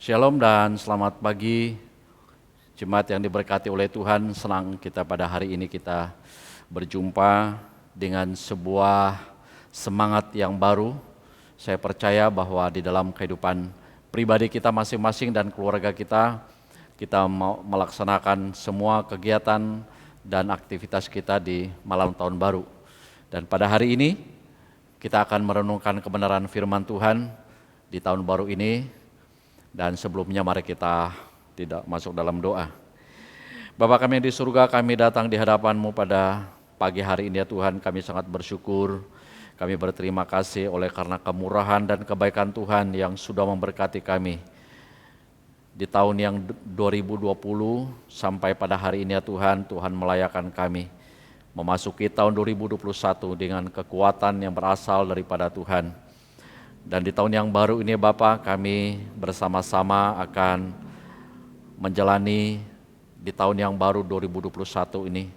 Shalom dan selamat pagi, jemaat yang diberkati oleh Tuhan. Senang kita pada hari ini kita berjumpa dengan sebuah semangat yang baru. Saya percaya bahwa di dalam kehidupan pribadi kita masing-masing dan keluarga kita mau melaksanakan semua kegiatan dan aktivitas kita di malam tahun baru. Dan pada hari ini kita akan merenungkan kebenaran firman Tuhan di tahun baru ini. Dan sebelumnya mari kita tidak masuk dalam doa. Bapa kami yang di surga, kami datang di hadapan-Mu pada pagi hari ini ya Tuhan. Kami sangat bersyukur, kami berterima kasih oleh karena kemurahan dan kebaikan Tuhan yang sudah memberkati kami. Di tahun yang 2020 sampai pada hari ini ya Tuhan, Tuhan melayakan kami memasuki tahun 2021 dengan kekuatan yang berasal daripada Tuhan. Dan di tahun yang baru ini Bapak, kami bersama-sama akan menjalani di tahun yang baru 2021 ini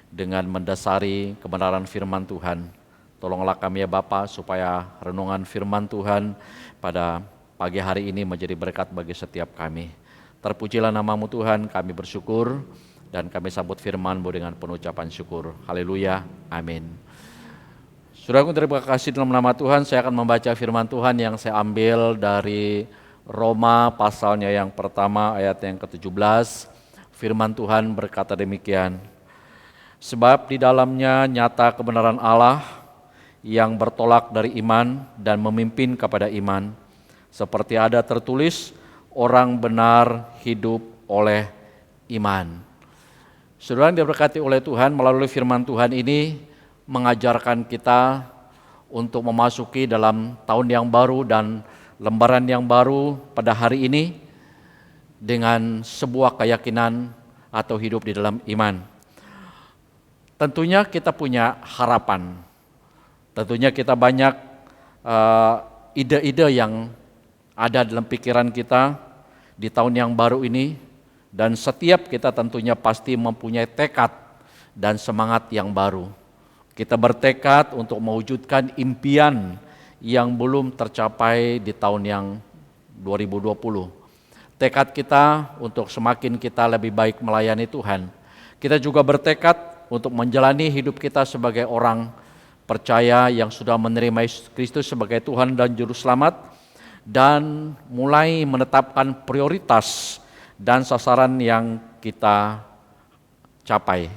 dengan mendasari kebenaran firman Tuhan. Tolonglah kami ya Bapak supaya renungan firman Tuhan pada pagi hari ini menjadi berkat bagi setiap kami. Terpujilah nama-Mu Tuhan, kami bersyukur dan kami sambut firman-Mu dengan penuh ucapan syukur. Haleluya, amin. Saudaraku terima kasih dalam nama Tuhan, saya akan membaca firman Tuhan yang saya ambil dari Roma pasalnya yang pertama ayat yang ke-17. Firman Tuhan berkata demikian, sebab di dalamnya nyata kebenaran Allah yang bertolak dari iman dan memimpin kepada iman, seperti ada tertulis, orang benar hidup oleh iman. Saudara yang diberkati oleh Tuhan, melalui firman Tuhan ini mengajarkan kita untuk memasuki dalam tahun yang baru dan lembaran yang baru pada hari ini dengan sebuah keyakinan atau hidup di dalam iman. Tentunya kita punya harapan, tentunya kita banyak ide-ide yang ada dalam pikiran kita di tahun yang baru ini, dan setiap kita tentunya pasti mempunyai tekad dan semangat yang baru. Kita bertekad untuk mewujudkan impian yang belum tercapai di tahun yang 2020. Tekad kita untuk semakin kita lebih baik melayani Tuhan. Kita juga bertekad untuk menjalani hidup kita sebagai orang percaya yang sudah menerima Yesus Kristus sebagai Tuhan dan Juru Selamat, dan mulai menetapkan prioritas dan sasaran yang kita capai.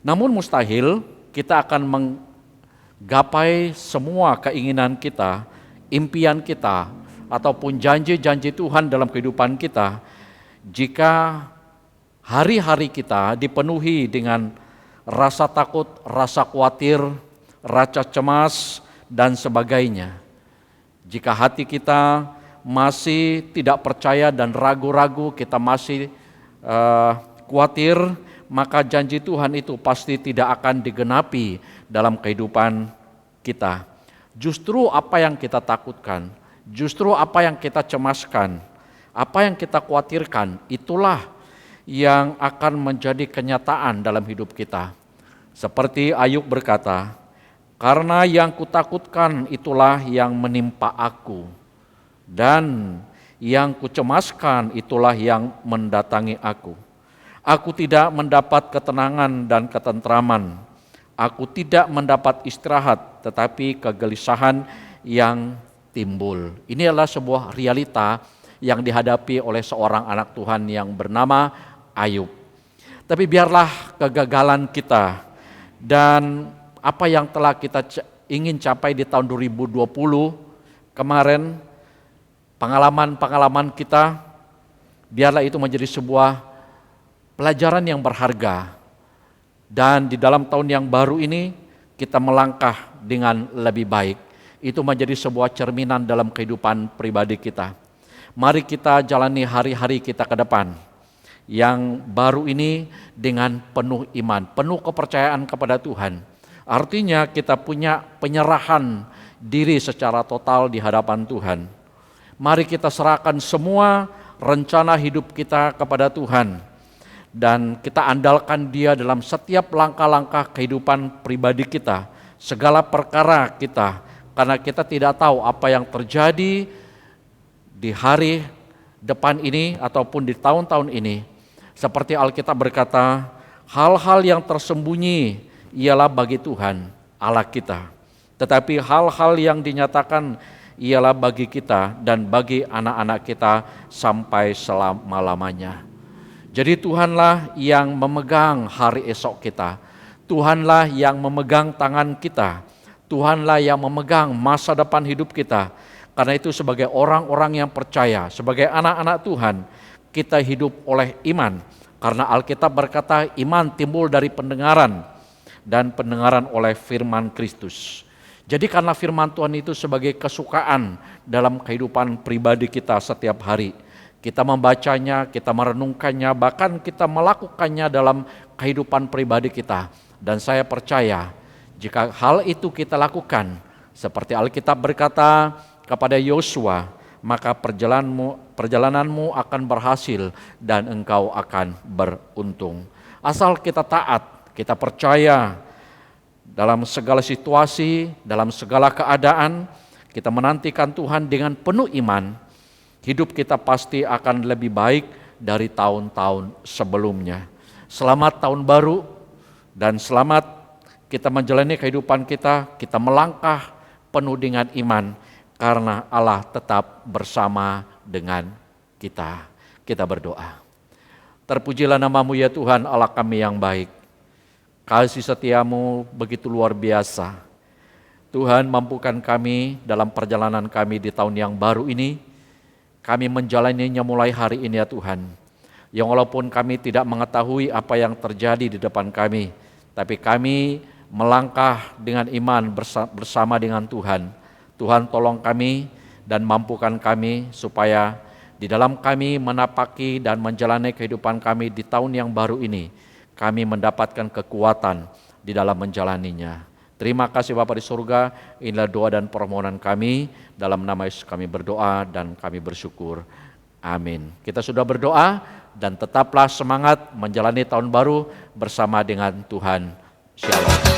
Namun mustahil kita akan menggapai semua keinginan kita, impian kita, ataupun janji-janji Tuhan dalam kehidupan kita jika hari-hari kita dipenuhi dengan rasa takut, rasa khawatir, rasa cemas, dan sebagainya. Jika hati kita masih tidak percaya dan ragu-ragu, kita masih khawatir, maka janji Tuhan itu pasti tidak akan digenapi dalam kehidupan kita. Justru apa yang kita takutkan, justru apa yang kita cemaskan, apa yang kita khawatirkan, itulah yang akan menjadi kenyataan dalam hidup kita. Seperti Ayub berkata, karena yang kutakutkan itulah yang menimpa aku, dan yang kucemaskan itulah yang mendatangi aku. Aku tidak mendapat ketenangan dan ketentraman. Aku tidak mendapat istirahat, tetapi kegelisahan yang timbul. Ini adalah sebuah realita yang dihadapi oleh seorang anak Tuhan yang bernama Ayub. Tapi biarlah kegagalan kita dan apa yang telah kita ingin capai di tahun 2020 kemarin, pengalaman-pengalaman kita, biarlah itu menjadi sebuah pelajaran yang berharga, dan di dalam tahun yang baru ini kita melangkah dengan lebih baik. Itu menjadi sebuah cerminan dalam kehidupan pribadi kita. Mari kita jalani hari-hari kita ke depan yang baru ini dengan penuh iman, penuh kepercayaan kepada Tuhan. Artinya kita punya penyerahan diri secara total di hadapan Tuhan. Mari kita serahkan semua rencana hidup kita kepada Tuhan, dan kita andalkan Dia dalam setiap langkah-langkah kehidupan pribadi kita, segala perkara kita, karena kita tidak tahu apa yang terjadi di hari depan ini ataupun di tahun-tahun ini, seperti Alkitab berkata, hal-hal yang tersembunyi ialah bagi Tuhan Allah kita, tetapi hal-hal yang dinyatakan ialah bagi kita dan bagi anak-anak kita sampai selama-lamanya. Jadi Tuhanlah yang memegang hari esok kita, Tuhanlah yang memegang tangan kita, Tuhanlah yang memegang masa depan hidup kita. Karena itu sebagai orang-orang yang percaya, sebagai anak-anak Tuhan, kita hidup oleh iman. Karena Alkitab berkata iman timbul dari pendengaran dan pendengaran oleh firman Kristus. Jadi karena firman Tuhan itu sebagai kesukaan dalam kehidupan pribadi kita setiap hari. Kita membacanya, kita merenungkannya, bahkan kita melakukannya dalam kehidupan pribadi kita. Dan saya percaya jika hal itu kita lakukan, seperti Alkitab berkata kepada Yosua, maka perjalananmu akan berhasil dan engkau akan beruntung. Asal kita taat, kita percaya dalam segala situasi, dalam segala keadaan, kita menantikan Tuhan dengan penuh iman, hidup kita pasti akan lebih baik dari tahun-tahun sebelumnya. Selamat tahun baru dan selamat kita menjalani kehidupan kita melangkah penuh dengan iman karena Allah tetap bersama dengan kita. Kita berdoa. Terpujilah nama-Mu ya Tuhan Allah kami yang baik. Kasih setia-Mu begitu luar biasa. Tuhan, mampukan kami dalam perjalanan kami di tahun yang baru ini. Kami menjalaninya mulai hari ini ya Tuhan. Yang walaupun kami tidak mengetahui apa yang terjadi di depan kami, tapi kami melangkah dengan iman bersama dengan Tuhan. Tuhan tolong kami dan mampukan kami supaya di dalam kami menapaki dan menjalani kehidupan kami di tahun yang baru ini, kami mendapatkan kekuatan di dalam menjalaninya. Terima kasih Bapa di surga, inilah doa dan permohonan kami, dalam nama Yesus kami berdoa dan kami bersyukur. Amin. Kita sudah berdoa dan tetaplah semangat menjalani tahun baru bersama dengan Tuhan. Shalom.